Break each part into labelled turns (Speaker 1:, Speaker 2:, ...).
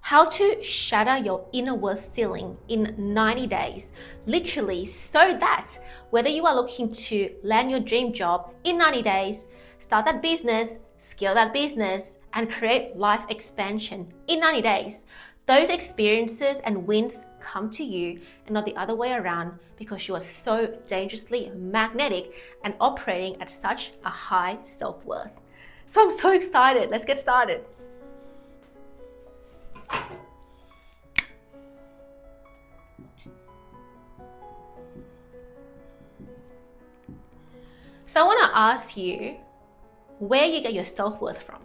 Speaker 1: how to shatter your inner worth ceiling in 90 days, literally, so that whether you are looking to land your dream job in 90 days, start that business, scale that business, and create life expansion in 90 days, those experiences and wins come to you and not the other way around, because you are so dangerously magnetic and operating at such a high self-worth. So I'm so excited. Let's get started. So I want to ask you where you get your self-worth from.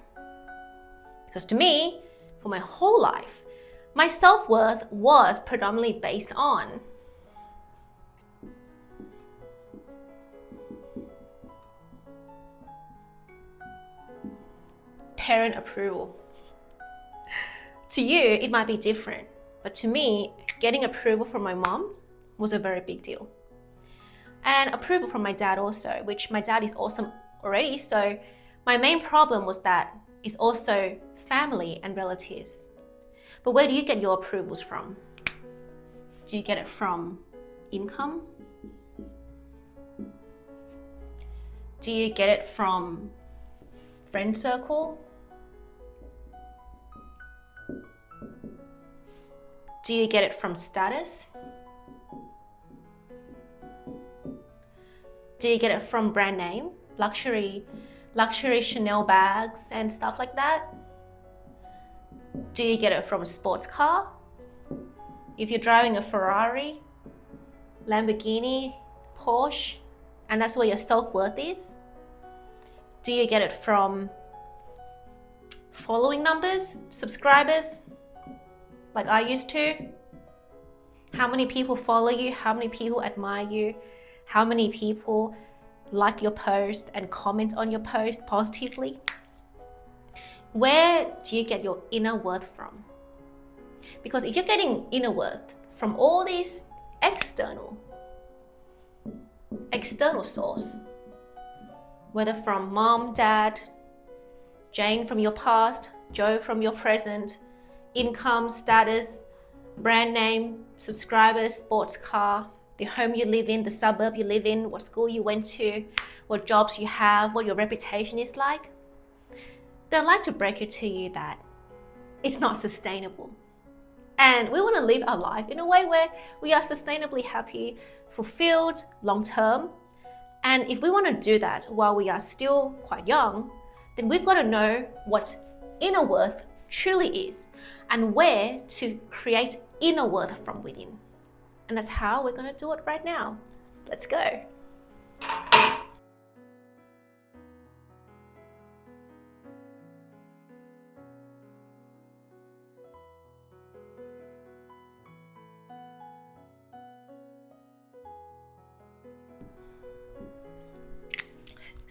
Speaker 1: Because to me, for my whole life, my self-worth was predominantly based on parent approval. To you, it might be different, but to me, getting approval from my mom was a very big deal. And approval from my dad also, which my dad is awesome already, so my main problem was that it's also family and relatives. But where do you get your approvals from? Do you get it from income? Do you get it from friend circle? Do you get it from status? Do you get it from brand name, luxury Chanel bags and stuff like that? Do you get it from a sports car? If you're driving a Ferrari, Lamborghini, Porsche, and that's where your self-worth is? Do you get it from following numbers, subscribers, like I used to? How many people follow you? How many people admire you? How many people like your post and comment on your post positively? Where do you get your inner worth from? Because if you're getting inner worth from all these external source, whether from mom, dad, Jane from your past, Joe from your present, income, status, brand name, subscribers, sports car, the home you live in, the suburb you live in, what school you went to, what jobs you have, what your reputation is like, they'd like to break it to you that it's not sustainable. And we want to live our life in a way where we are sustainably happy, fulfilled, long-term. And if we want to do that while we are still quite young, then we've got to know what inner worth truly is and where to create inner worth from within. And that's how we're going to do it right now. Let's go.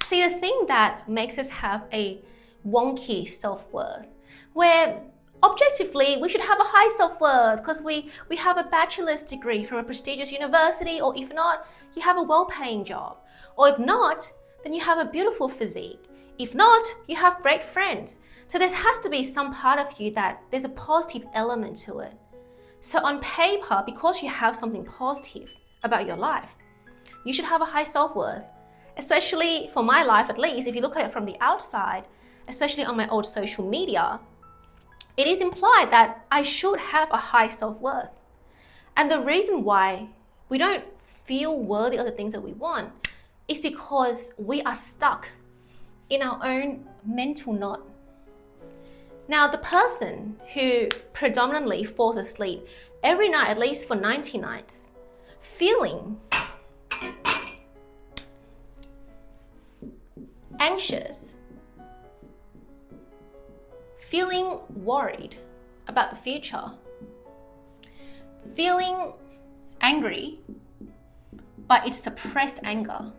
Speaker 1: See, the thing that makes us have a wonky self-worth, where objectively we should have a high self-worth because we have a bachelor's degree from a prestigious university, or if not, you have a well-paying job, or if not, then you have a beautiful physique. If not, you have great friends. So there has to be some part of you that there's a positive element to it. So on paper, because you have something positive about your life, you should have a high self-worth. Especially for my life, at least, if you look at it from the outside, especially on my old social media, it is implied that I should have a high self-worth. And the reason why we don't feel worthy of the things that we want is because we are stuck in our own mental knot. Now, the person who predominantly falls asleep every night, at least for 90 nights, feeling anxious, feeling worried about the future, feeling angry, but it's suppressed anger,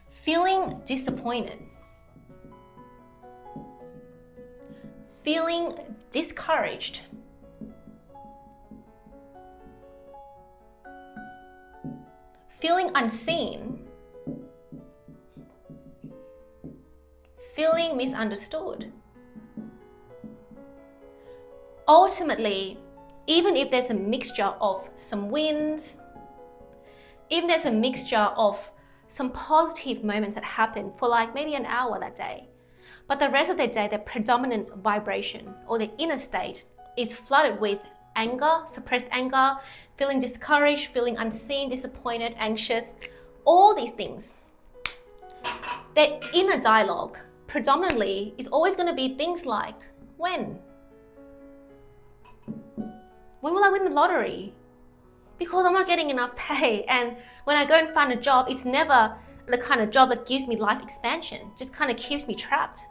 Speaker 1: feeling disappointed, feeling discouraged, feeling unseen, feeling misunderstood, ultimately, even if there's a mixture of some wins, even there's a mixture of some positive moments that happen for like maybe an hour that day, but the rest of the day, the predominant vibration or the inner state is flooded with anger, suppressed anger, feeling discouraged, feeling unseen, disappointed, anxious, all these things. The inner dialogue predominantly is always going to be things like, when will I win the lottery? Because I'm not getting enough pay. And when I go and find a job, it's never the kind of job that gives me life expansion, just kind of keeps me trapped.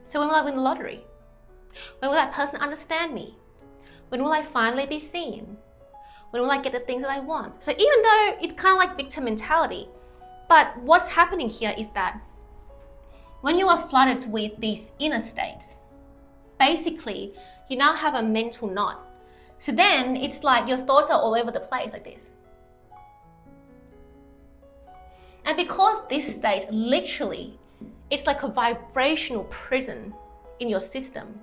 Speaker 1: So when will I win the lottery? When will that person understand me? When will I finally be seen? When will I get the things that I want? So even though it's kind of like victim mentality, but what's happening here is that when you are flooded with these inner states, basically you now have a mental knot. So then it's like your thoughts are all over the place like this. And because this state literally, it's like a vibrational prison in your system,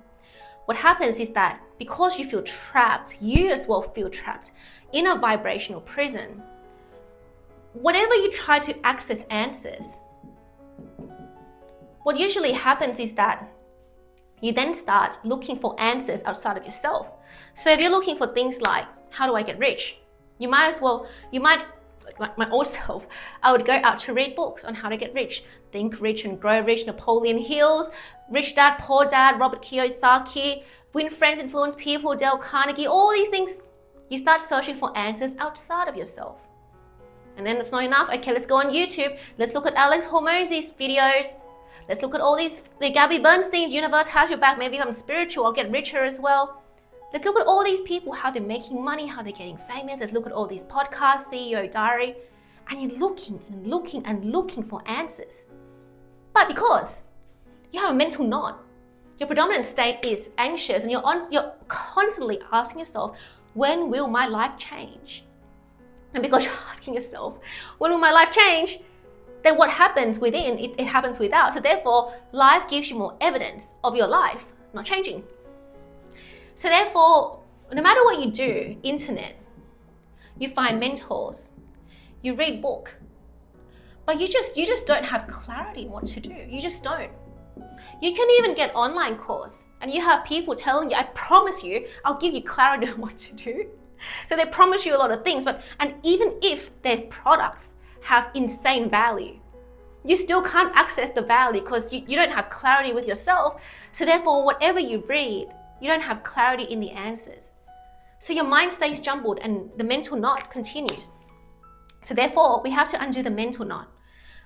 Speaker 1: what happens is that because you feel trapped, you as well feel trapped in a vibrational prison. Whenever you try to access answers, what usually happens is that you then start looking for answers outside of yourself. So if you're looking for things like, how do I get rich? You might, like my old self, I would go out to read books on how to get rich. Think Rich and Grow Rich, Napoleon Hills, Rich Dad, Poor Dad, Robert Kiyosaki, Win Friends, Influence People, Dale Carnegie, all these things. You start searching for answers outside of yourself. And then that's not enough. Okay, let's go on YouTube. Let's look at Alex Hormozi's videos. Let's look at all these, Gabby Bernstein's Universe Has Your Back. Maybe if I'm spiritual, I'll get richer as well. Let's look at all these people, how they're making money, how they're getting famous. Let's look at all these podcasts, CEO Diary. And you're looking and looking and looking for answers. But because you have a mental knot, your predominant state is anxious and you're constantly asking yourself, when will my life change? And because you're asking yourself, when will my life change? Then what happens within, it happens without. So therefore, life gives you more evidence of your life not changing. So therefore, no matter what you do, internet, you find mentors, you read book, but you just don't have clarity what to do. You just don't. You can even get online course and you have people telling you, I promise you, I'll give you clarity on what to do. So they promise you a lot of things, and even if their products have insane value, you still can't access the value because you don't have clarity with yourself. So therefore, whatever you read, you don't have clarity in the answers. So your mind stays jumbled and the mental knot continues. So therefore, we have to undo the mental knot.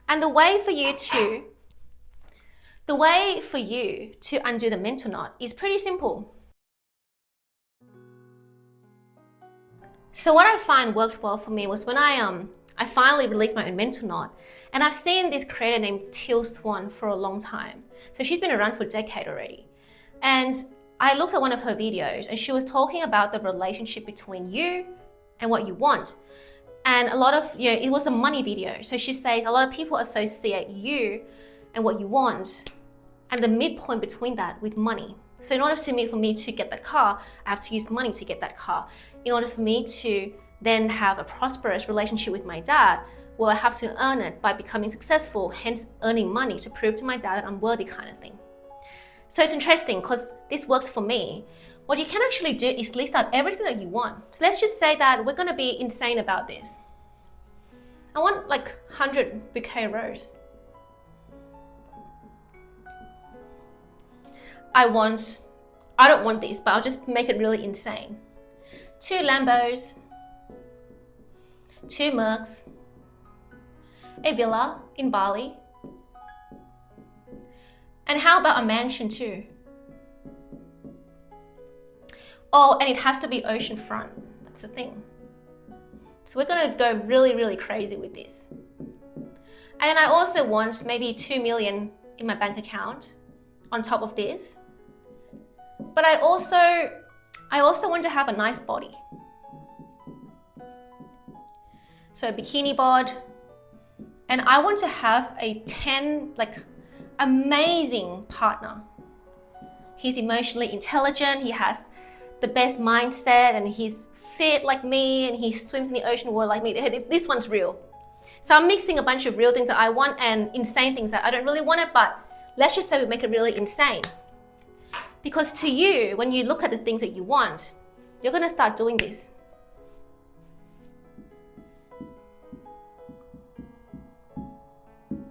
Speaker 1: And the way for you to undo the mental knot is pretty simple. So what I find worked well for me was when I finally released my own mental knot, and I've seen this creator named Teal Swan for a long time. So she's been around for a decade already. And I looked at one of her videos and she was talking about the relationship between you and what you want. And a lot of, it was a money video. So she says a lot of people associate you and what you want and the midpoint between that with money. So in order for me to get that car, I have to use money to get that car. In order for me to then have a prosperous relationship with my dad, well, I have to earn it by becoming successful, hence earning money to prove to my dad that I'm worthy kind of thing. So it's interesting because this works for me. What you can actually do is list out everything that you want. So let's just say that we're going to be insane about this. I want like 100 bouquet roses. I don't want this, but I'll just make it really insane. 2 Lambos, 2 Mercs, a villa in Bali, and how about a mansion too? Oh, and it has to be oceanfront. That's the thing. So we're gonna go really, really crazy with this. And then I also want maybe 2 million in my bank account on top of this. But I also want to have a nice body. So a bikini bod. And I want to have a 10, amazing partner. He's emotionally intelligent. He has the best mindset and he's fit like me and he swims in the ocean water like me. This one's real. So I'm mixing a bunch of real things that I want and insane things that I don't really want it, but let's just say we make it really insane. Because to you, when you look at the things that you want, you're gonna start doing this.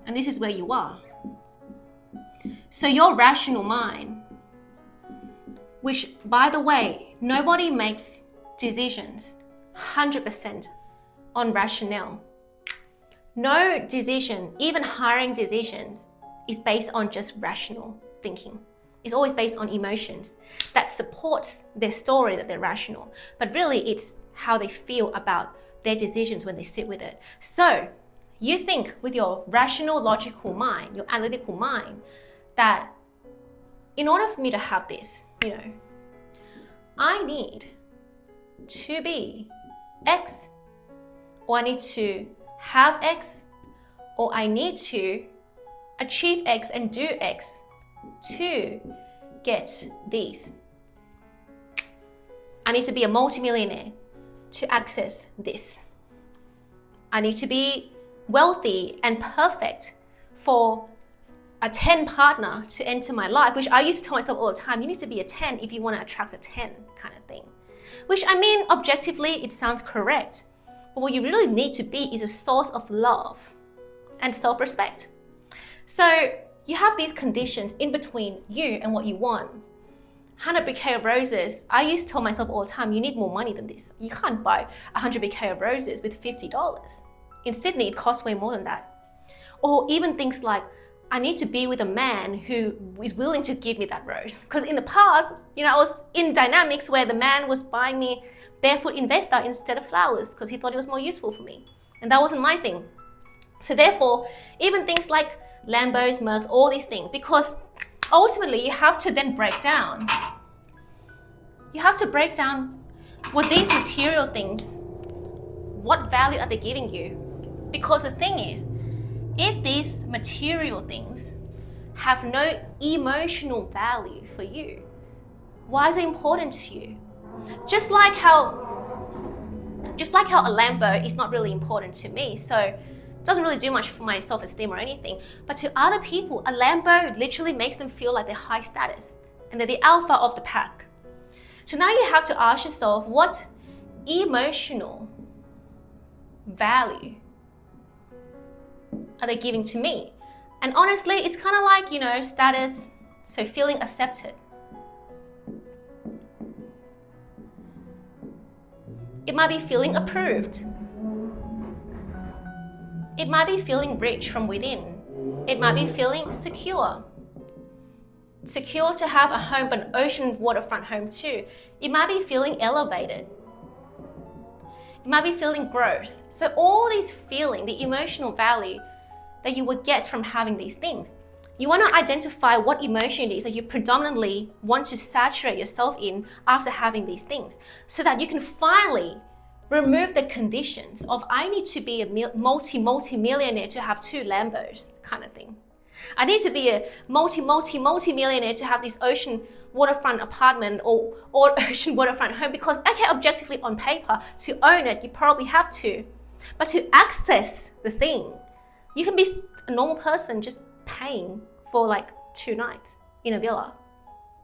Speaker 1: And this is where you are. So your rational mind, which by the way, nobody makes decisions 100% on rationale. No decision, even hiring decisions, is based on just rational thinking. It's always based on emotions that supports their story that they're rational. But really it's how they feel about their decisions when they sit with it. So you think with your rational, logical mind, your analytical mind, that in order for me to have this, I need to be X, or I need to have X, or I need to achieve X and do X to get these. I need to be a multimillionaire to access this. I need to be wealthy and perfect for a 10 partner to enter my life, which I used to tell myself all the time, you need to be a 10 if you want to attract a 10 kind of thing. Which I mean, objectively, it sounds correct. But what you really need to be is a source of love and self-respect. So you have these conditions in between you and what you want. 100 bouquet of roses. I used to tell myself all the time, you need more money than this. You can't buy 100 bouquet of roses with $50. In Sydney, it costs way more than that. Or even things like, I need to be with a man who is willing to give me that rose. Because in the past, I was in dynamics where the man was buying me barefoot investor instead of flowers because he thought it was more useful for me. And that wasn't my thing. So therefore, even things like Lambos, Mercs, all these things, because ultimately you have to then break down. You have to break down what these material things, what value are they giving you? Because the thing is, if these material things have no emotional value for you, why is it important to you? Just like how a Lambo is not really important to me, so it doesn't really do much for my self-esteem or anything. But to other people, a Lambo literally makes them feel like they're high status and they're the alpha of the pack. So now you have to ask yourself, what emotional value are they giving to me? And honestly, it's kind of like, status, so feeling accepted. It might be feeling approved. It might be feeling rich from within. It might be feeling secure. Secure to have a home, but an ocean waterfront home too. It might be feeling elevated. It might be feeling growth. So all these feeling, the emotional value that you would get from having these things. You want to identify what emotion it is that you predominantly want to saturate yourself in after having these things, so that you can finally remove the conditions of I need to be a multi-millionaire to have 2 Lambos kind of thing. I need to be a multi-millionaire to have this ocean waterfront apartment or ocean waterfront home, because okay, objectively on paper, to own it, you probably have to. But to access the thing, you can be a normal person just paying for like 2 nights in a villa.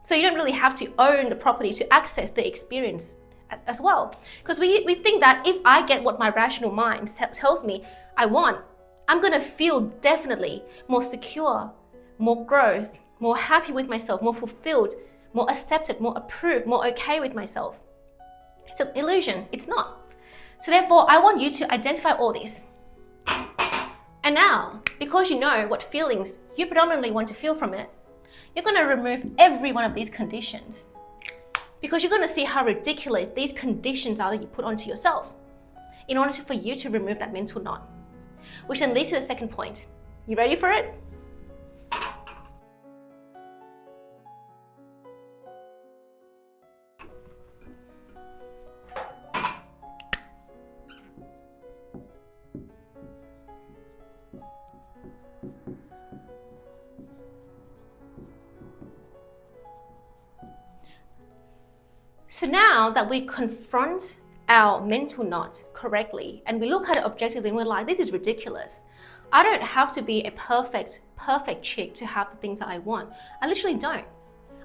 Speaker 1: So you don't really have to own the property to access the experience as well. Because we think that if I get what my rational mind tells me I want, I'm gonna feel definitely more secure, more growth, more happy with myself, more fulfilled, more accepted, more approved, more okay with myself. It's an illusion, it's not. So therefore, I want you to identify all this. And now, because you know what feelings you predominantly want to feel from it, you're going to remove every one of these conditions, because you're going to see how ridiculous these conditions are that you put onto yourself in order for you to remove that mental knot, which then leads to the second point. You ready for it? So now that we confront our mental knot correctly and we look at it objectively and we're like, this is ridiculous. I don't have to be a perfect chick to have the things that I want. I literally don't.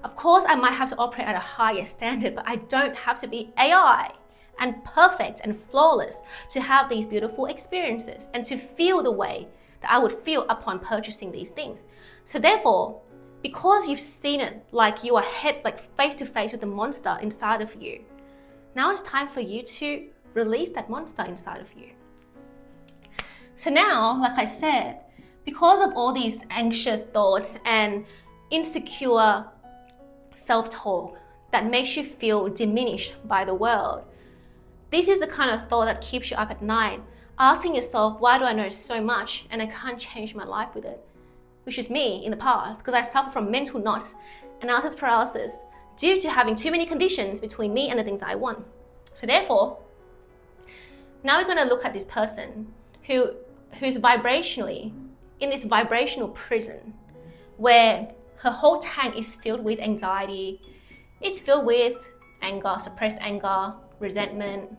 Speaker 1: Of course, I might have to operate at a higher standard, but I don't have to be AI and perfect and flawless to have these beautiful experiences and to feel the way that I would feel upon purchasing these things. So therefore, because you've seen it like you are face to face with the monster inside of you, now it's time for you to release that monster inside of you. So now, like I said, because of all these anxious thoughts and insecure self-talk that makes you feel diminished by the world, this is the kind of thought that keeps you up at night, asking yourself, why do I know so much and I can't change my life with it? Which is me in the past, because I suffer from mental knots, analysis paralysis, due to having too many conditions between me and the things I want. So therefore, now we're going to look at this person who's vibrationally in this vibrational prison where her whole tank is filled with anxiety, it's filled with anger, suppressed anger, resentment,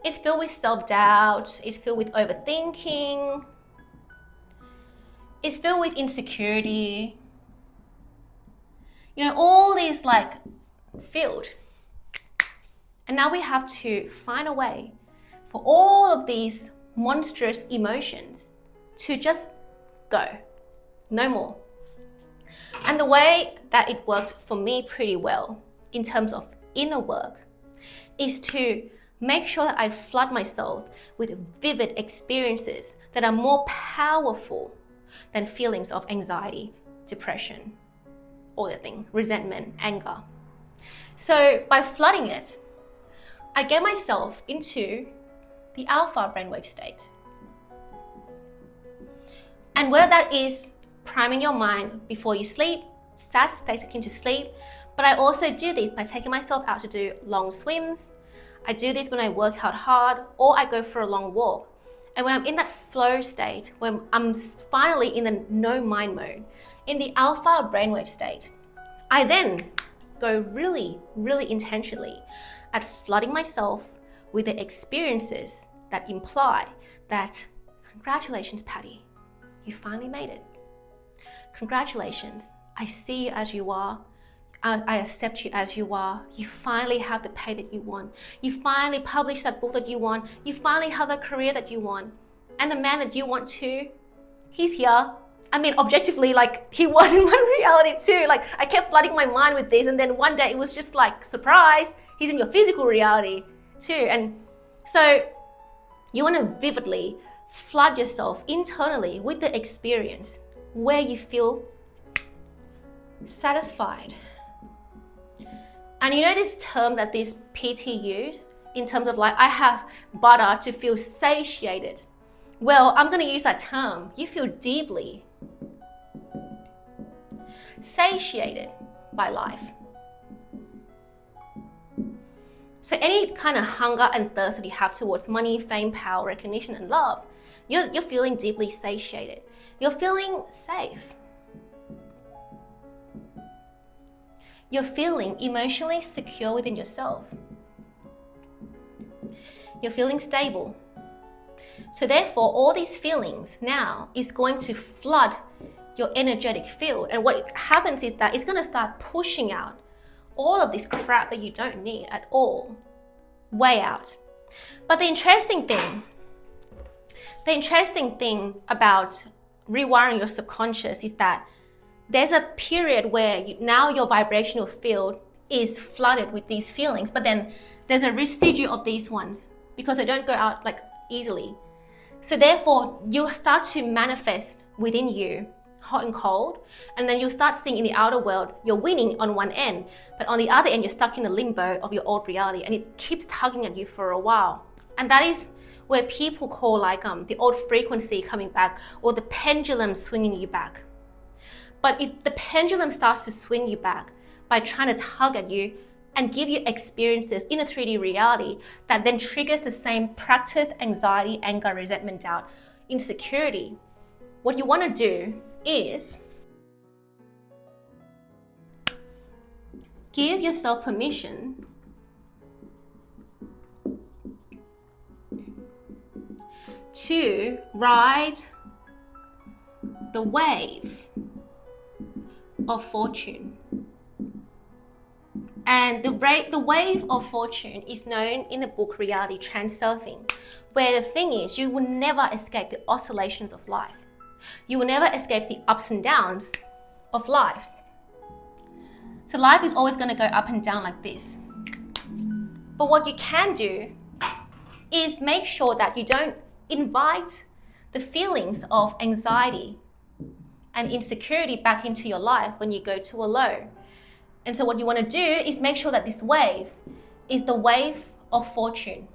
Speaker 1: it's filled with self-doubt, it's filled with overthinking, it's filled with insecurity, all these filled. And now we have to find a way for all of these monstrous emotions to just go, no more. And the way that it works for me pretty well in terms of inner work is to make sure that I flood myself with vivid experiences that are more powerful than feelings of anxiety, depression, all that thing, resentment, anger. So by flooding it, I get myself into the alpha brainwave state. And whether that is priming your mind before you sleep, sad states akin to sleep, but I also do this by taking myself out to do long swims. I do this when I work out hard or I go for a long walk. And when I'm in that flow state, when I'm finally in the no mind mode, in the alpha brainwave state, I then go really, really intentionally at flooding myself with the experiences that imply that, congratulations, Patty, you finally made it. Congratulations, I see you as you are. I accept you as you are. You finally have the pay that you want. You finally published that book that you want. You finally have the career that you want. And the man that you want too, he's here. I mean, objectively, he was in my reality too. I kept flooding my mind with this, and then one day it was just surprise, he's in your physical reality too. And so you want to vividly flood yourself internally with the experience where you feel satisfied. And this term that this PT use in terms of I have butter to feel satiated. Well, I'm going to use that term. You feel deeply satiated by life. So any kind of hunger and thirst that you have towards money, fame, power, recognition, and love, you're feeling deeply satiated. You're feeling safe. You're feeling emotionally secure within yourself. You're feeling stable. So therefore, all these feelings now is going to flood your energetic field. And what happens is that it's going to start pushing out all of this crap that you don't need at all, way out. But the interesting thing about rewiring your subconscious is that there's a period where now your vibrational field is flooded with these feelings, but then there's a residue of these ones because they don't go out easily. So therefore, you'll start to manifest within you hot and cold, and then you'll start seeing in the outer world, you're winning on one end, but on the other end, you're stuck in the limbo of your old reality, and it keeps tugging at you for a while. And that is where people call the old frequency coming back, or the pendulum swinging you back. But if the pendulum starts to swing you back by trying to tug at you and give you experiences in a 3D reality that then triggers the same practiced anxiety, anger, resentment, doubt, insecurity, what you want to do is give yourself permission to ride the wave of fortune. And the wave of fortune is known in the book Reality Transurfing, where the thing is, you will never escape the oscillations of life. You will never escape the ups and downs of life. So life is always going to go up and down like this. But what you can do is make sure that you don't invite the feelings of anxiety and insecurity back into your life when you go to a low. And so what you want to do is make sure that this wave is the wave of fortune.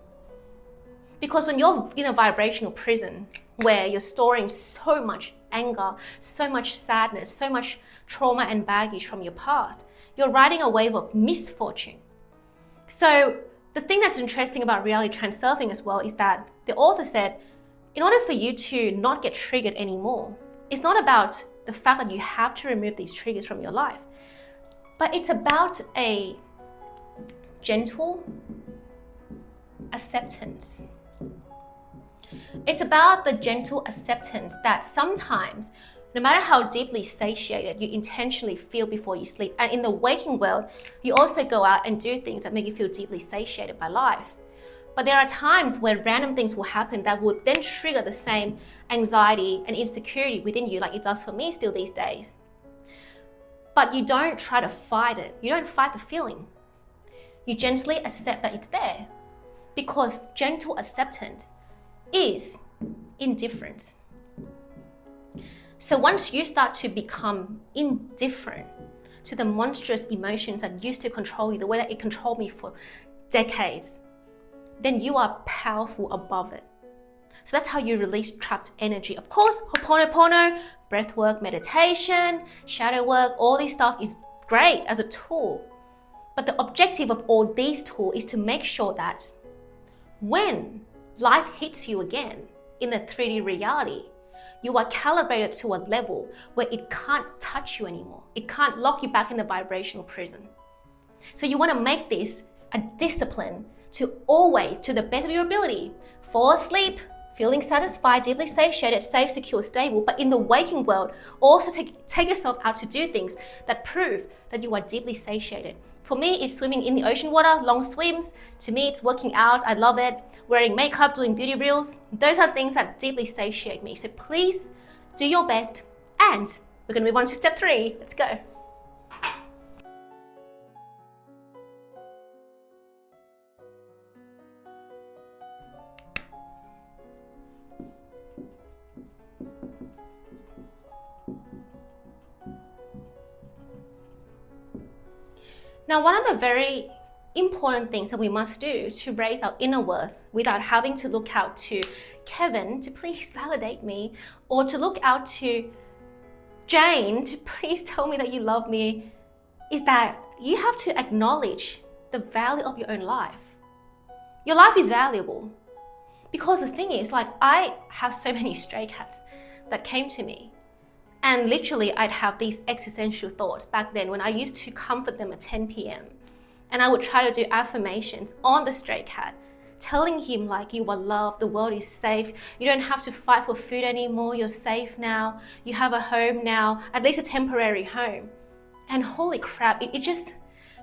Speaker 1: Because when you're in a vibrational prison where you're storing so much anger, so much sadness, so much trauma and baggage from your past, you're riding a wave of misfortune. So the thing that's interesting about reality transurfing as well is that the author said, in order for you to not get triggered anymore, it's not about the fact that you have to remove these triggers from your life, but it's about a gentle acceptance. It's about the gentle acceptance that sometimes, no matter how deeply satiated you intentionally feel before you sleep, and in the waking world, you also go out and do things that make you feel deeply satiated by life. But there are times where random things will happen that will then trigger the same anxiety and insecurity within you, like it does for me still these days. But you don't try to fight it. You don't fight the feeling. You gently accept that it's there, because gentle acceptance is indifference. So once you start to become indifferent to the monstrous emotions that used to control you, the way that it controlled me for decades, then you are powerful above it. So that's how you release trapped energy. Of course, Ho'oponopono, breath work, meditation, shadow work, all this stuff is great as a tool. But the objective of all these tools is to make sure that when life hits you again in the 3D reality, you are calibrated to a level where it can't touch you anymore. It can't lock you back in the vibrational prison. So you want to make this a discipline to always, to the best of your ability, fall asleep, feeling satisfied, deeply satiated, safe, secure, stable, but in the waking world, also take yourself out to do things that prove that you are deeply satiated. For me, it's swimming in the ocean water, long swims. To me, it's working out. I love it. Wearing makeup, doing beauty reels. Those are things that deeply satiate me. So please do your best. And we're going to move on to step 3. Let's go. Now, one of the very important things that we must do to raise our inner worth without having to look out to Kevin to please validate me, or to look out to Jane to please tell me that you love me, is that you have to acknowledge the value of your own life. Your life is valuable. Because the thing is, like, I have so many stray cats that came to me. And literally, I'd have these existential thoughts back then when I used to comfort them at 10 p.m. And I would try to do affirmations on the stray cat, telling him, like, you are loved, the world is safe, you don't have to fight for food anymore, you're safe now, you have a home now, at least a temporary home. And holy crap, it just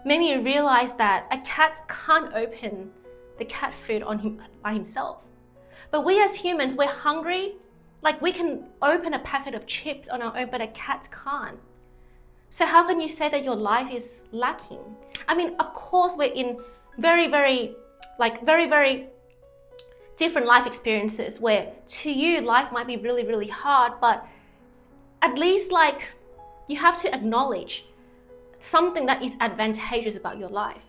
Speaker 1: made me realize that a cat can't open the cat food on him by himself. But we as humans, we're hungry. Like, we can open a packet of chips on our own, but a cat can't. So how can you say that your life is lacking? I mean, of course, we're in very, very different life experiences where to you, life might be really, really hard, but at least, like, you have to acknowledge something that is advantageous about your life.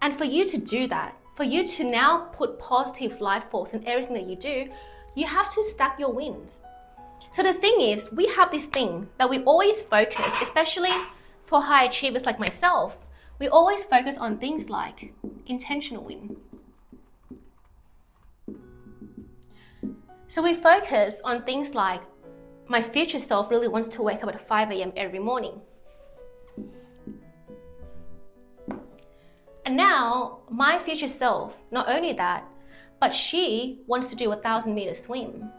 Speaker 1: And for you to do that, for you to now put positive life force in everything that you do, you have to stack your wins. So the thing is, we have this thing that we always focus, especially for high achievers like myself, we always focus on things like intentional win. So we focus on things like, my future self really wants to wake up at 5 a.m. every morning. And now, my future self, not only that, but she wants to do a 1,000-meter swim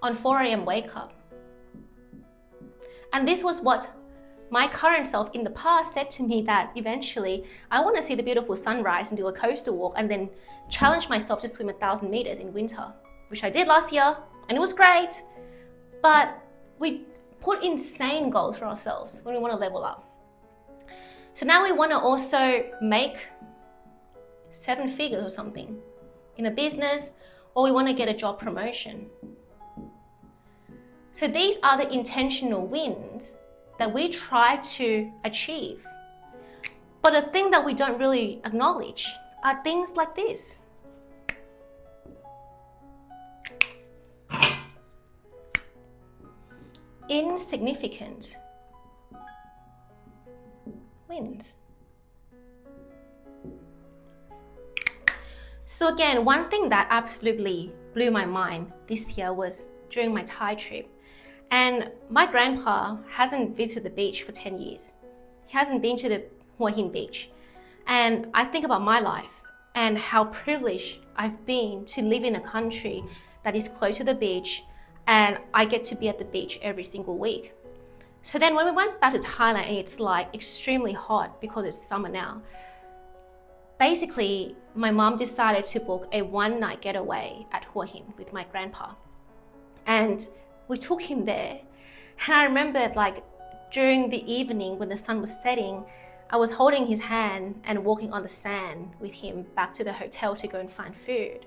Speaker 1: on 4 a.m. wake up. And this was what my current self in the past said to me, that eventually I want to see the beautiful sunrise and do a coastal walk and then challenge myself to swim 1,000 meters in winter, which I did last year, and it was great. But we put insane goals for ourselves when we want to level up. So now we want to also make 7 figures or something in a business, or we want to get a job promotion. So these are the intentional wins that we try to achieve. But the thing that we don't really acknowledge are things like this. Insignificant wins. So again, one thing that absolutely blew my mind this year was during my Thai trip. And my grandpa hasn't visited the beach for 10 years. He hasn't been to the Hua Hin beach. And I think about my life and how privileged I've been to live in a country that is close to the beach, and I get to be at the beach every single week. So then when we went back to Thailand, and it's like extremely hot because it's summer now, basically my mom decided to book a 1-night getaway at Hua Hin with my grandpa. And we took him there. And I remember like during the evening when the sun was setting, I was holding his hand and walking on the sand with him back to the hotel to go and find food.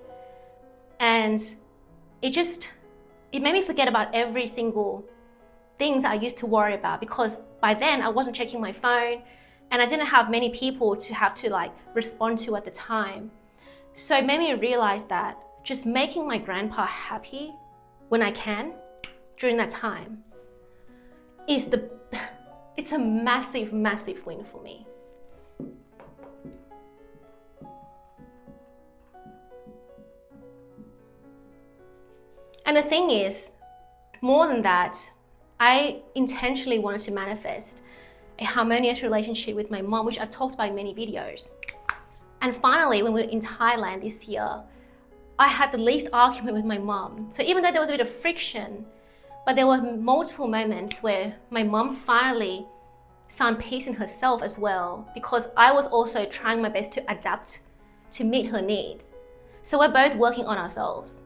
Speaker 1: And it made me forget about every single things that I used to worry about, because by then I wasn't checking my phone and I didn't have many people to have to like respond to at the time. So it made me realize that just making my grandpa happy when I can during that time it's a massive, massive win for me. And the thing is, more than that, I intentionally wanted to manifest a harmonious relationship with my mom, which I've talked about in many videos. And finally, when we were in Thailand this year, I had the least argument with my mom. So even though there was a bit of friction, but there were multiple moments where my mom finally found peace in herself as well, because I was also trying my best to adapt to meet her needs. So we're both working on ourselves.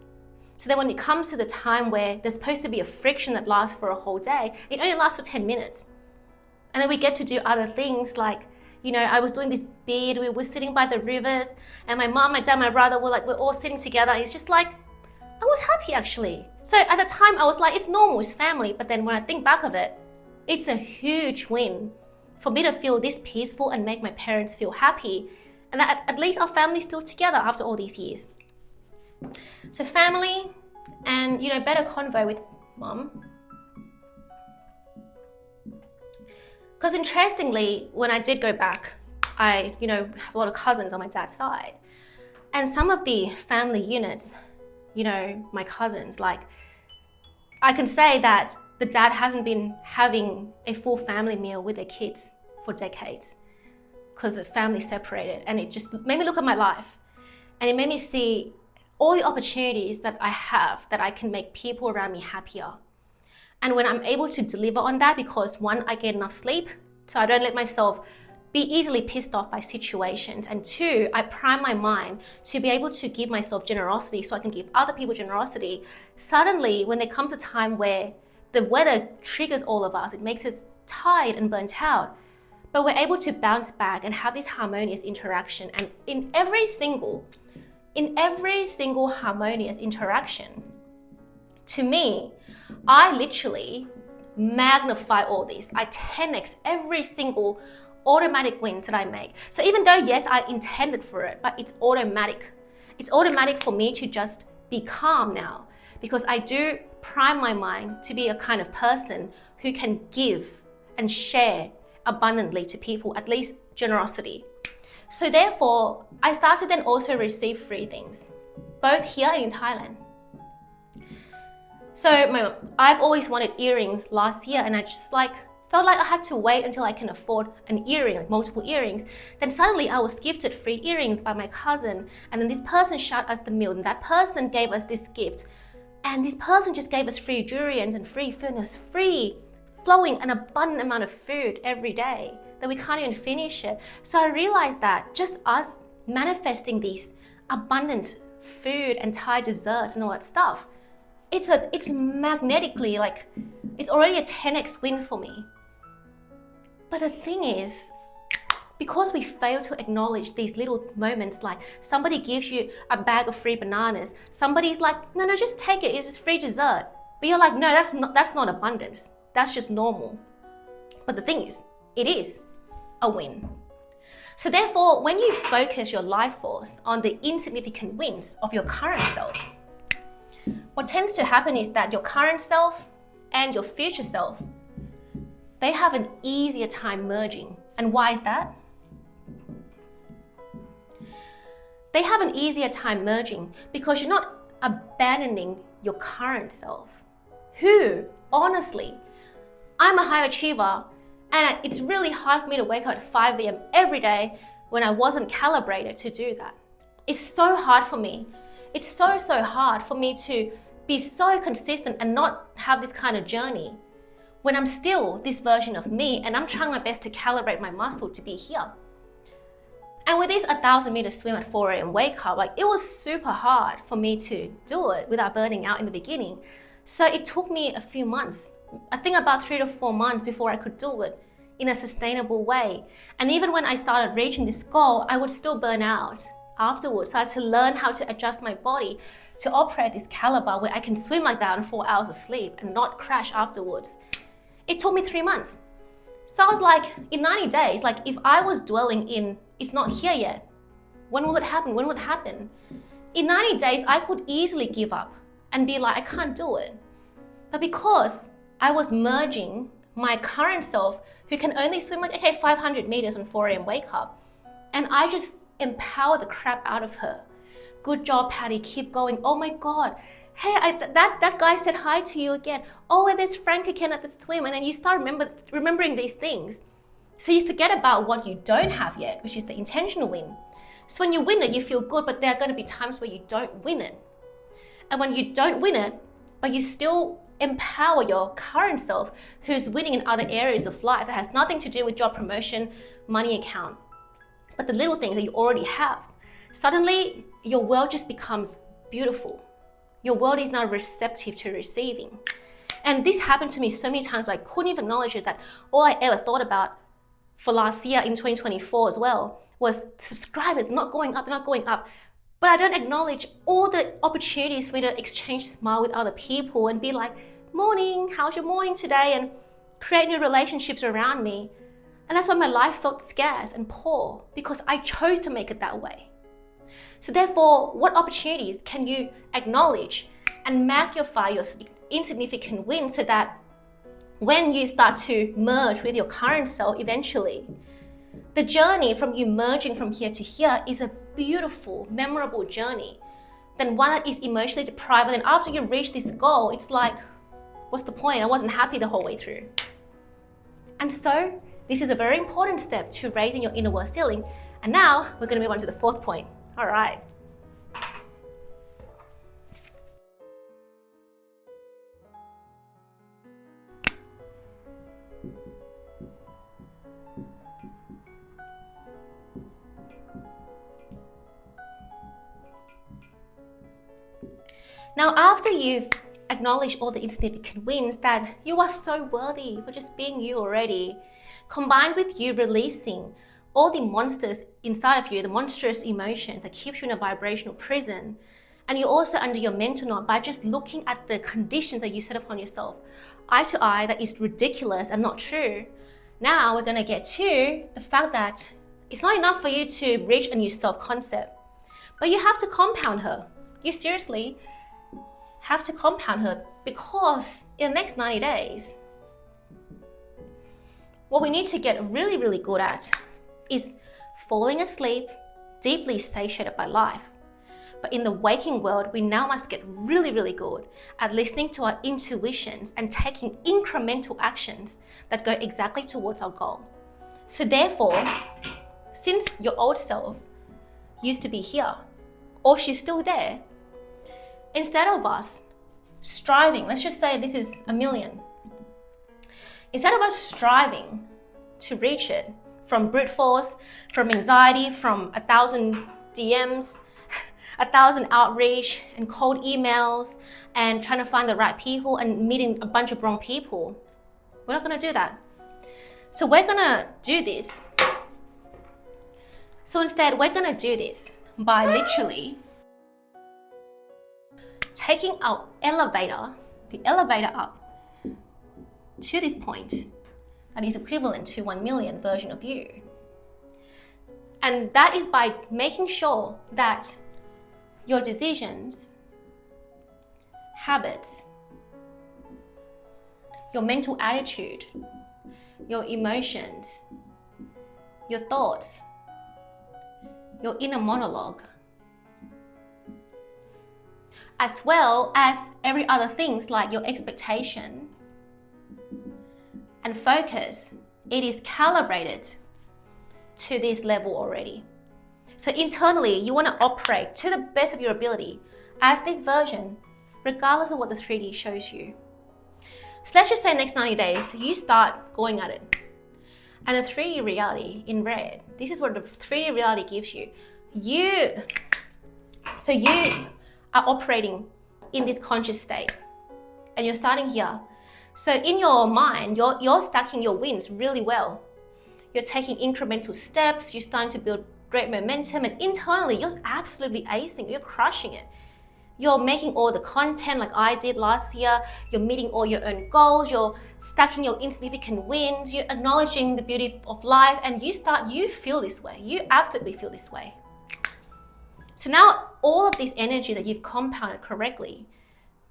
Speaker 1: So then when it comes to the time where there's supposed to be a friction that lasts for a whole day, it only lasts for 10 minutes. And then we get to do other things like, you know, I was doing this bead, we were sitting by the rivers, and my mom, my dad, my brother we're all sitting together. It's just like, I was happy actually. So at the time I was like, it's normal, it's family. But then when I think back of it, it's a huge win for me to feel this peaceful and make my parents feel happy. And that at least our family's still together after all these years. So family and, you know, better convo with mom. Because interestingly, when I did go back, I, you know, have a lot of cousins on my dad's side. And some of the family units, you know, my cousins, like, I can say that the dad hasn't been having a full family meal with their kids for decades because the family separated. And it just made me look at my life. And it made me see all the opportunities that I have that I can make people around me happier. And when I'm able to deliver on that, because one, I get enough sleep, so I don't let myself be easily pissed off by situations. And two, I prime my mind to be able to give myself generosity so I can give other people generosity. Suddenly, when there comes a time where the weather triggers all of us, it makes us tired and burnt out, but we're able to bounce back and have this harmonious interaction. And in every single harmonious interaction, to me, I literally magnify all this. I 10x every single automatic wins that I make. So even though, yes, I intended for it, but it's automatic. It's automatic for me to just be calm now, because I do prime my mind to be a kind of person who can give and share abundantly to people, at least generosity. So therefore, I started then also receive free things, both here and in Thailand. So I've always wanted earrings last year, and I just like Felt like I had to wait until I can afford an earring, like multiple earrings. Then suddenly I was gifted free earrings by my cousin. And then this person shot us the meal, and that person gave us this gift. And this person just gave us free durians and free food. And there's free, flowing, an abundant amount of food every day that we can't even finish it. So I realized that just us manifesting these abundant food and Thai desserts and all that stuff, it's magnetically, like, it's already a 10x win for me. But the thing is, because we fail to acknowledge these little moments, like somebody gives you a bag of free bananas, somebody's like, no, just take it, it's just free dessert. But you're like, no, that's not abundance, that's just normal. But the thing is, it is a win. So therefore, when you focus your life force on the insignificant wins of your current self, what tends to happen is that your current self and your future self, they have an easier time merging. And why is that? They have an easier time merging because you're not abandoning your current self. Who, honestly, I'm a high achiever, and it's really hard for me to wake up at 5 a.m. every day when I wasn't calibrated to do that. It's so hard for me. It's so hard for me to be so consistent and not have this kind of journey when I'm still this version of me and I'm trying my best to calibrate my muscle to be here. And with this 1,000-meter swim at 4 a.m. wake up, like, it was super hard for me to do it without burning out in the beginning. So it took me a few months, I think about 3 to 4 months before I could do it in a sustainable way. And even when I started reaching this goal, I would still burn out afterwards. So I had to learn how to adjust my body to operate this caliber where I can swim like that on 4 hours of sleep and not crash afterwards. It took me 3 months. So I was like, in 90 days, like, if I was dwelling in, it's not here yet, when will it happen? When will it happen? In 90 days, I could easily give up and be like, I can't do it. But because I was merging my current self, who can only swim like, okay, 500 meters on 4 a.m. wake up, and I just empower the crap out of her. Good job, Patty, keep going. Oh my God. Hey, that guy said hi to you again. Oh, and there's Frank again at the swim. And then you start remembering these things. So you forget about what you don't have yet, which is the intentional win. So when you win it, you feel good, but there are going to be times where you don't win it. And when you don't win it, but you still empower your current self who's winning in other areas of life that has nothing to do with job promotion, money account, but the little things that you already have, suddenly your world just becomes beautiful. Your world is now receptive to receiving. And this happened to me so many times, I couldn't even acknowledge it, that all I ever thought about for last year in 2024 as well was subscribers not going up, they're not going up. But I don't acknowledge all the opportunities for me to exchange smile with other people and be like, morning, how's your morning today? And create new relationships around me. And that's why my life felt scarce and poor, because I chose to make it that way. So therefore, what opportunities can you acknowledge and magnify your insignificant wins so that when you start to merge with your current self eventually, the journey from you merging from here to here is a beautiful, memorable journey than one that is emotionally deprived. And then after you reach this goal, it's like, what's the point? I wasn't happy the whole way through. And so this is a very important step to raising your inner world ceiling. And now we're going to move on to the fourth point. All right. Now, after you've acknowledged all the insignificant wins, that you are so worthy for just being you already, combined with you releasing all the monsters inside of you, the monstrous emotions that keeps you in a vibrational prison, and you're also under your mental knot by just looking at the conditions that you set upon yourself, eye to eye, that is ridiculous and not true. Now we're going to get to the fact that it's not enough for you to reach a new self-concept, but you have to compound her. You seriously have to compound her, because in the next 90 days, what we need to get really, really good at is falling asleep, deeply satiated by life. But in the waking world, we now must get really, really good at listening to our intuitions and taking incremental actions that go exactly towards our goal. So therefore, since your old self used to be here, or she's still there, instead of us striving, let's just say this is 1 million. Instead of us striving to reach it from brute force, from anxiety, from 1,000 DMs, 1,000 outreach and cold emails and trying to find the right people and meeting a bunch of wrong people, we're not going to do that. So we're going to do this. So instead, we're going to do this by literally taking our elevator, the elevator up to this point that is equivalent to 1 million version of you. And that is by making sure that your decisions, habits, your mental attitude, your emotions, your thoughts, your inner monologue, as well as every other things like your expectation and focus, it is calibrated to this level already. So internally, you want to operate to the best of your ability as this version, regardless of what the 3D shows you. So let's just say next 90 days, you start going at it. And the 3D reality in red, this is what the 3D reality gives you. You are operating in this conscious state and you're starting here. So in your mind, you're stacking your wins really well. You're taking incremental steps, you're starting to build great momentum, and internally, you're absolutely acing, you're crushing it. You're making all the content like I did last year, you're meeting all your own goals, you're stacking your insignificant wins, you're acknowledging the beauty of life, and you feel this way. You absolutely feel this way. So now all of this energy that you've compounded correctly,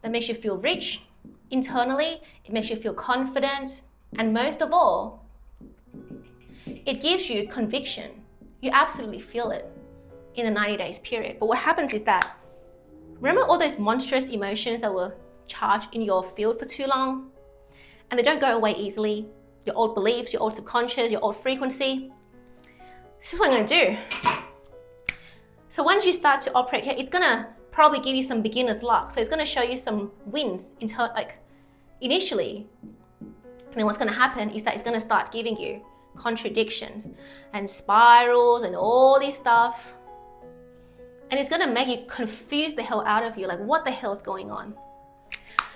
Speaker 1: that makes you feel rich internally, it makes you feel confident, and most of all, it gives you conviction. You absolutely feel it in the 90 days period. But what happens is that, remember all those monstrous emotions that were charged in your field for too long? And they don't go away easily. Your old beliefs, your old subconscious, your old frequency. This is what I'm gonna do. So once you start to operate here, it's gonna probably give you some beginner's luck. So it's gonna show you some wins initially. And then what's gonna happen is that it's gonna start giving you contradictions and spirals and all this stuff. And it's gonna make you confuse the hell out of you, like what the hell is going on?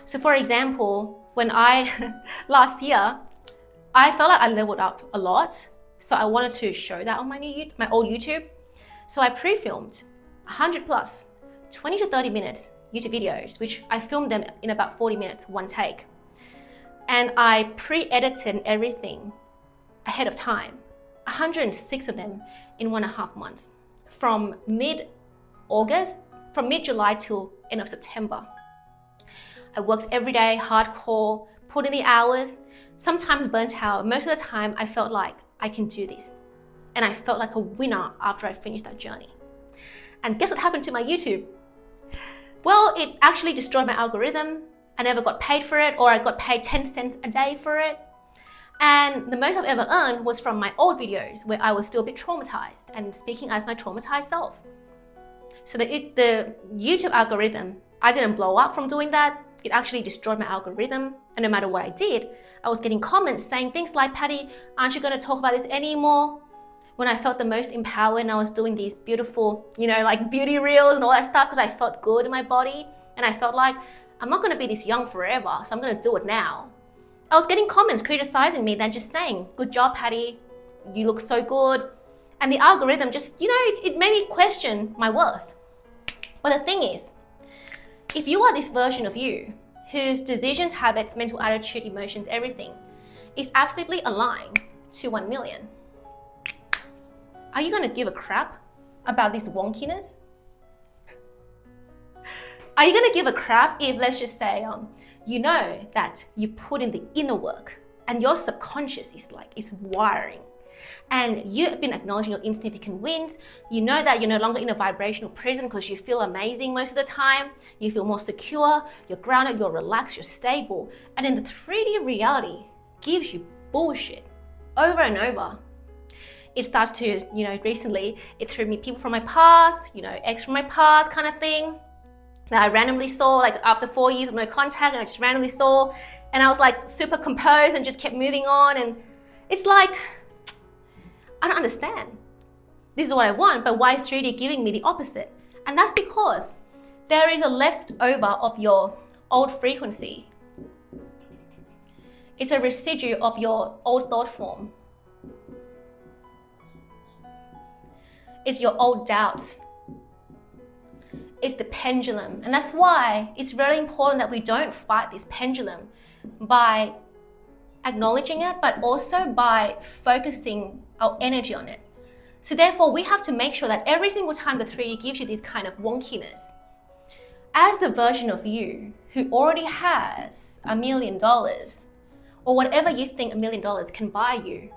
Speaker 1: So for example, when last year, I felt like I leveled up a lot. So I wanted to show that on my old YouTube. So I pre-filmed 100 plus, 20 to 30 minutes YouTube videos, which I filmed them in about 40 minutes, one take. And I pre-edited everything ahead of time, 106 of them in 1.5 months, from mid-July till end of September. I worked every day, hardcore, put in the hours, sometimes burnt out. Most of the time, I felt like I can do this. And I felt like a winner after I finished that journey. And guess what happened to my YouTube? Well, it actually destroyed my algorithm. I never got paid for it, or I got paid 10 cents a day for it. And the most I've ever earned was from my old videos where I was still a bit traumatized and speaking as my traumatized self. So the YouTube algorithm, I didn't blow up from doing that. It actually destroyed my algorithm. And no matter what I did, I was getting comments saying things like, Patty, aren't you going to talk about this anymore? When I felt the most empowered and I was doing these beautiful, like beauty reels and all that stuff because I felt good in my body. And I felt like, I'm not going to be this young forever, so I'm going to do it now. I was getting comments criticizing me, then just saying, good job, Patty, you look so good. And the algorithm just, it made me question my worth. But the thing is, if you are this version of you, whose decisions, habits, mental attitude, emotions, everything is absolutely aligned to 1 million, are you going to give a crap about this wonkiness? Are you going to give a crap if, let's just say, you know that you put in the inner work and your subconscious is wiring and you've been acknowledging your insignificant wins. You know that you're no longer in a vibrational prison because you feel amazing most of the time. You feel more secure, you're grounded, you're relaxed, you're stable. And then the 3D reality gives you bullshit over and over. It starts to, recently it threw me people from my past, ex from my past kind of thing that I randomly saw, like after 4 years of no contact, and I just randomly saw, and I was like super composed and just kept moving on. And it's like, I don't understand. This is what I want, but why is 3D giving me the opposite? And that's because there is a leftover of your old frequency. It's a residue of your old thought form. It's your old doubts. It's the pendulum. And that's why it's really important that we don't fight this pendulum by acknowledging it, but also by focusing our energy on it. So therefore, we have to make sure that every single time the 3D gives you this kind of wonkiness, as the version of you who already has $1 million, or whatever you think $1 million can buy you,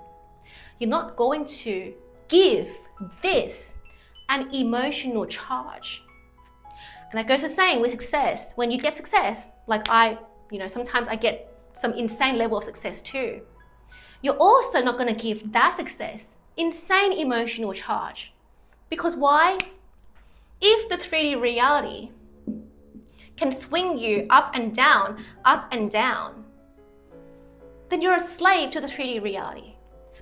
Speaker 1: you're not going to give this an emotional charge. And that goes to saying with success, when you get success, like sometimes I get some insane level of success too. You're also not going to give that success insane emotional charge. Because why? If the 3D reality can swing you up and down, then you're a slave to the 3D reality.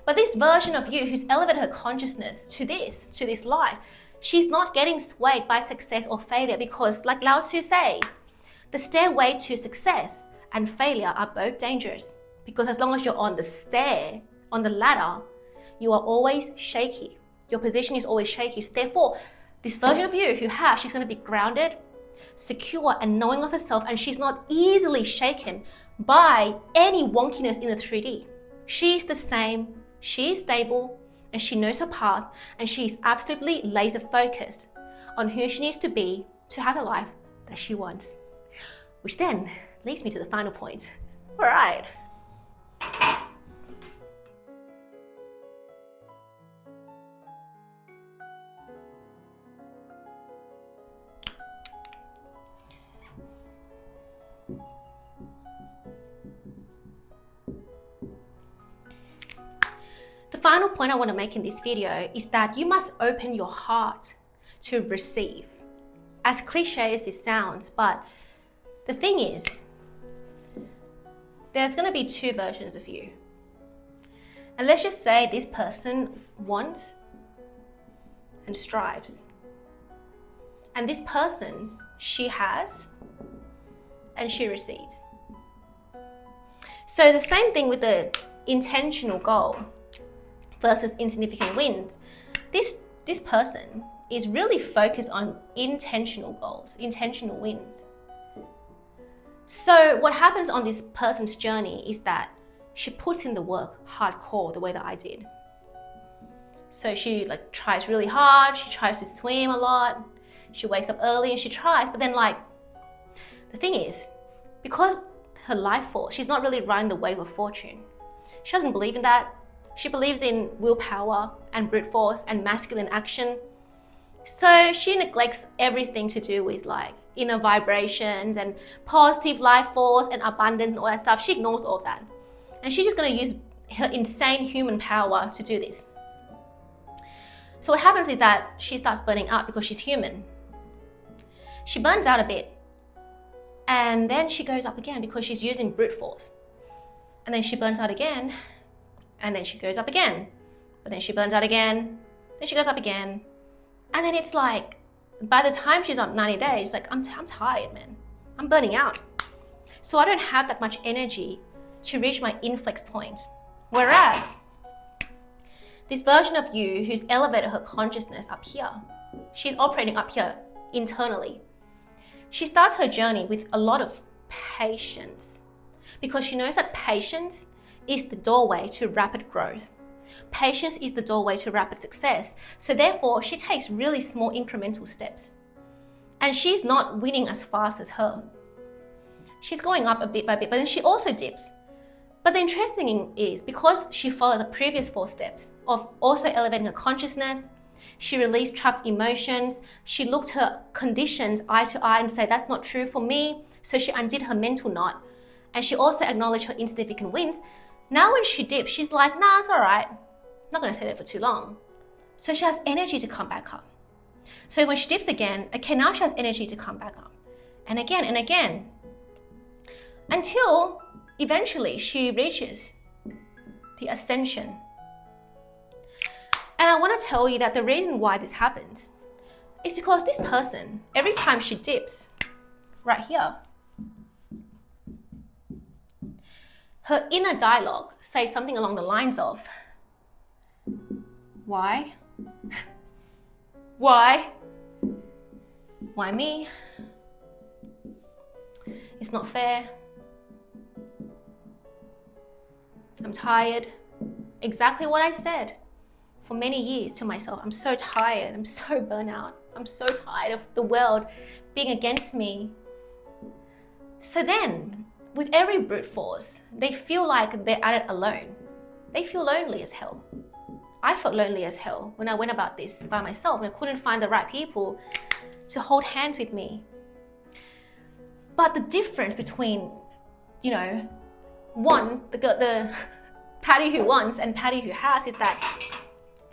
Speaker 1: But this version of you who's elevated her consciousness to this life, she's not getting swayed by success or failure, because like Lao Tzu says, the stairway to success and failure are both dangerous, because as long as you're on the stair, on the ladder, you are always shaky. Your position is always shaky. So therefore, this version of you she's going to be grounded, secure, and knowing of herself, and she's not easily shaken by any wonkiness in the 3D. She's the same, she's stable, and she knows her path, and she's absolutely laser focused on who she needs to be to have the life that she wants. Which then leads me to the final point. All right. The final point I want to make in this video is that you must open your heart to receive. As cliche as this sounds, but the thing is, there's going to be two versions of you. And let's just say this person wants and strives. And this person, she has and she receives. So the same thing with the intentional goal versus insignificant wins. This person is really focused on intentional goals, intentional wins. So what happens on this person's journey is that she puts in the work hardcore, the way that I did. So she tries really hard, she tries to swim a lot, she wakes up early and she tries, but then the thing is, because her life force, she's not really riding the wave of fortune. She doesn't believe in that. She believes in willpower and brute force and masculine action. So she neglects everything to do with inner vibrations and positive life force and abundance and all that stuff. She ignores all of that. And she's just going to use her insane human power to do this. So what happens is that she starts burning out because she's human. She burns out a bit. And then she goes up again because she's using brute force. And then she burns out again. And then she goes up again. But then she burns out again. Then she goes up again. And then it's by the time she's on 90 days, I'm tired, man. I'm burning out. So I don't have that much energy to reach my inflex point. Whereas this version of you who's elevated her consciousness up here, she's operating up here internally. She starts her journey with a lot of patience, because she knows that patience is the doorway to rapid growth. Patience is the doorway to rapid success. So therefore, she takes really small incremental steps. And she's not winning as fast as her. She's going up a bit by bit, but then she also dips. But the interesting thing is, because she followed the previous 4 steps of also elevating her consciousness, she released trapped emotions, she looked her conditions eye to eye and said, that's not true for me. So she undid her mental knot. And she also acknowledged her insignificant wins. Now when she dips, she's like, nah, it's all right. I'm not gonna stay there for too long. So she has energy to come back up. So when she dips again, okay, now she has energy to come back up. And again. Until eventually she reaches the ascension. And I want to tell you that the reason why this happens is because this person, every time she dips, right here, her inner dialogue says something along the lines of, why? Why? Why me? It's not fair. I'm tired. Exactly what I said for many years to myself. I'm so tired. I'm so burnt out. I'm so tired of the world being against me. So then, with every brute force, they feel like they're at it alone. They feel lonely as hell. I felt lonely as hell when I went about this by myself and I couldn't find the right people to hold hands with me. But the difference between, the Patty who wants and Patty who has is that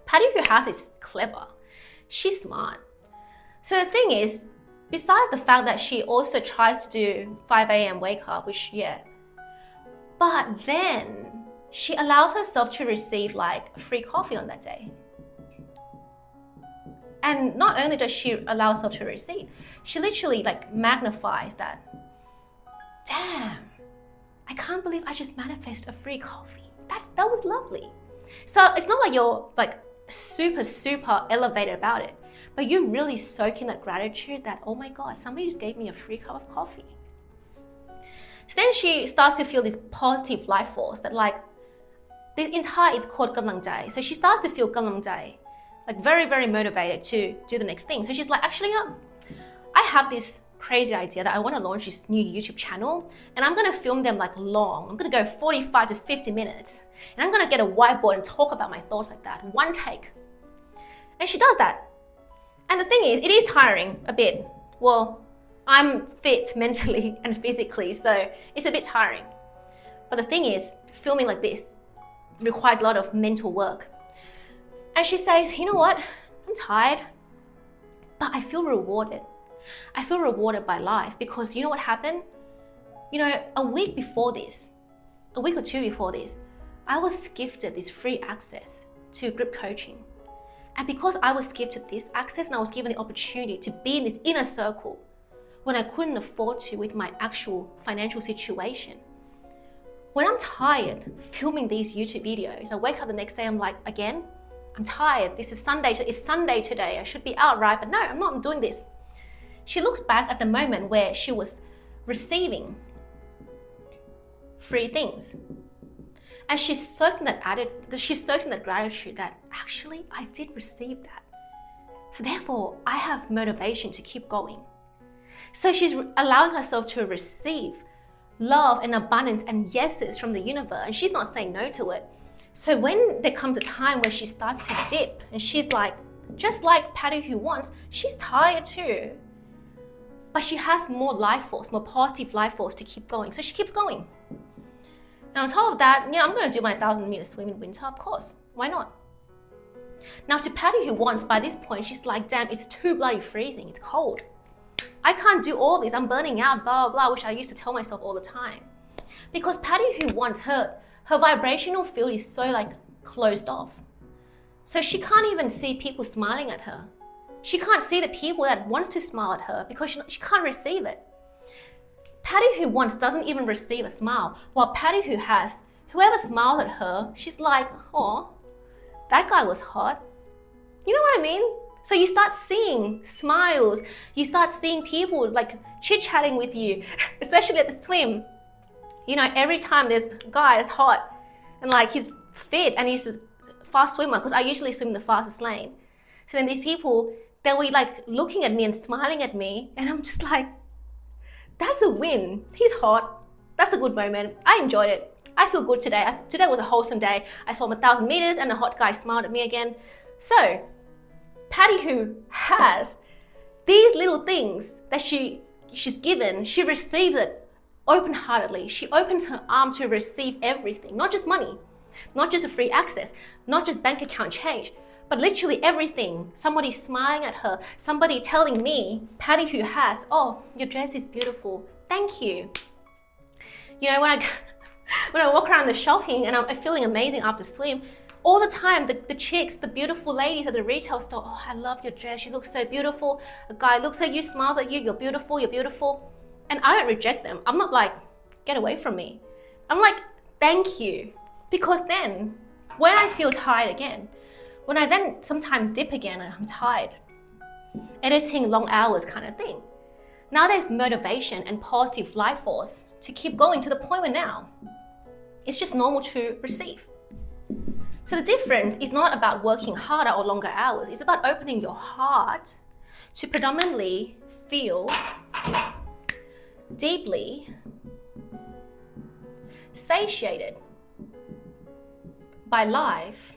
Speaker 1: Patty who has is clever. She's smart. So the thing is, besides the fact that she also tries to do 5 a.m. wake up, but then she allows herself to receive like free coffee on that day. And not only does she allow herself to receive, she literally like magnifies that. Damn, I can't believe I just manifested a free coffee. That was lovely. So it's not like you're like super elevated about it, but you really soak in that gratitude that, oh my God, somebody just gave me a free cup of coffee. So then she starts to feel this positive life force that like, it's called Gamlang Jai. So she starts to feel Gamlang Jai, like very, very motivated to do the next thing. So she's like, actually, I have this crazy idea that I want to launch this new YouTube channel and I'm going to film them like long. I'm going to go 45 to 50 minutes and I'm going to get a whiteboard and talk about my thoughts like that, one take. And she does that. And the thing is, it is tiring a bit. Well, I'm fit mentally and physically, so it's a bit tiring. But the thing is, filming like this requires a lot of mental work. And she says, you know what? I'm tired, but I feel rewarded. I feel rewarded by life because you know what happened? A week or two before this, I was gifted this free access to group coaching. And because I was gifted this access and I was given the opportunity to be in this inner circle when I couldn't afford to with my actual financial situation. When I'm tired filming these YouTube videos, I wake up the next day, I'm like, again, I'm tired. This is Sunday. It's Sunday today. I should be out, right? But no, I'm not. I'm doing this. She looks back at the moment where she was receiving free things. And she's soaking that gratitude that actually I did receive that. So therefore, I have motivation to keep going. So she's allowing herself to receive love and abundance and yeses from the universe, and she's not saying no to it. So when there comes a time where she starts to dip, and she's like, just like Patty who wants, she's tired too. But she has more life force, more positive life force to keep going. So she keeps going. Now on top of that, I'm going to do my 1,000-meter swim in winter, of course. Why not? Now to Patty who wants, by this point, she's like, damn, it's too bloody freezing. It's cold. I can't do all this. I'm burning out, blah, blah, blah, which I used to tell myself all the time. Because Patty who wants, her vibrational field is so like closed off. So she can't even see people smiling at her. She can't see the people that wants to smile at her because she can't receive it. Patty who wants doesn't even receive a smile, while Patty who has, whoever smiled at her, she's like, oh, that guy was hot. You know what I mean? So you start seeing smiles, you start seeing people like chit-chatting with you, especially at the swim. Every time this guy is hot and like he's fit and he's a fast swimmer, because I usually swim the fastest lane. So then these people, they were like looking at me and smiling at me, and I'm just like, that's a win. He's hot. That's a good moment. I enjoyed it. I feel good today. Today was a wholesome day. I swam 1,000 meters and the hot guy smiled at me again. So Patty, who has these little things that she's given, she receives it open-heartedly. She opens her arm to receive everything, not just money, not just a free access, not just bank account change, but literally everything. Somebody smiling at her, somebody telling me, Patty who has, oh, your dress is beautiful, thank you. You know, when I walk around the shopping and I'm feeling amazing after swim, all the time, the chicks, the beautiful ladies at the retail store, oh, I love your dress, you look so beautiful. A guy looks at you, smiles at you, you're beautiful, you're beautiful. And I don't reject them. I'm not like, get away from me. I'm like, thank you. Because then, when I feel tired again, when I then sometimes dip again, I'm tired, editing long hours kind of thing. Now there's motivation and positive life force to keep going to the point where now it's just normal to receive. So the difference is not about working harder or longer hours. It's about opening your heart to predominantly feel deeply satiated by life,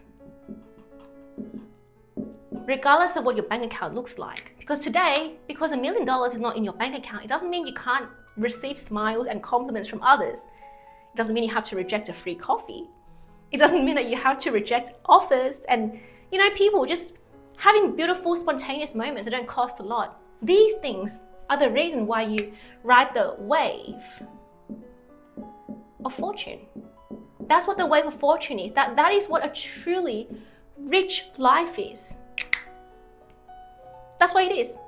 Speaker 1: regardless of what your bank account looks like. Because today, because $1 million is not in your bank account, it doesn't mean you can't receive smiles and compliments from others. It doesn't mean you have to reject a free coffee. It doesn't mean that you have to reject offers and, you know, people just having beautiful, spontaneous moments that don't cost a lot. These things are the reason why you ride the wave of fortune. That's what the wave of fortune is. That is what a truly rich life is. That's what it is.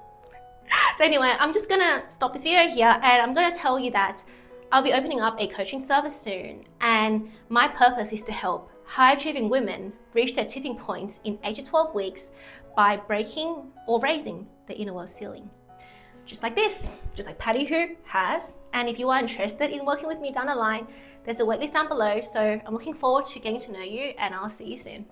Speaker 1: So anyway, I'm just gonna stop this video here and I'm gonna tell you that I'll be opening up a coaching service soon, and my purpose is to help high-achieving women reach their tipping points in 8 to 12 weeks by breaking or raising the inner world ceiling. Just like this, just like Patty who has. And if you are interested in working with me down the line, there's a waitlist down below. So I'm looking forward to getting to know you, and I'll see you soon.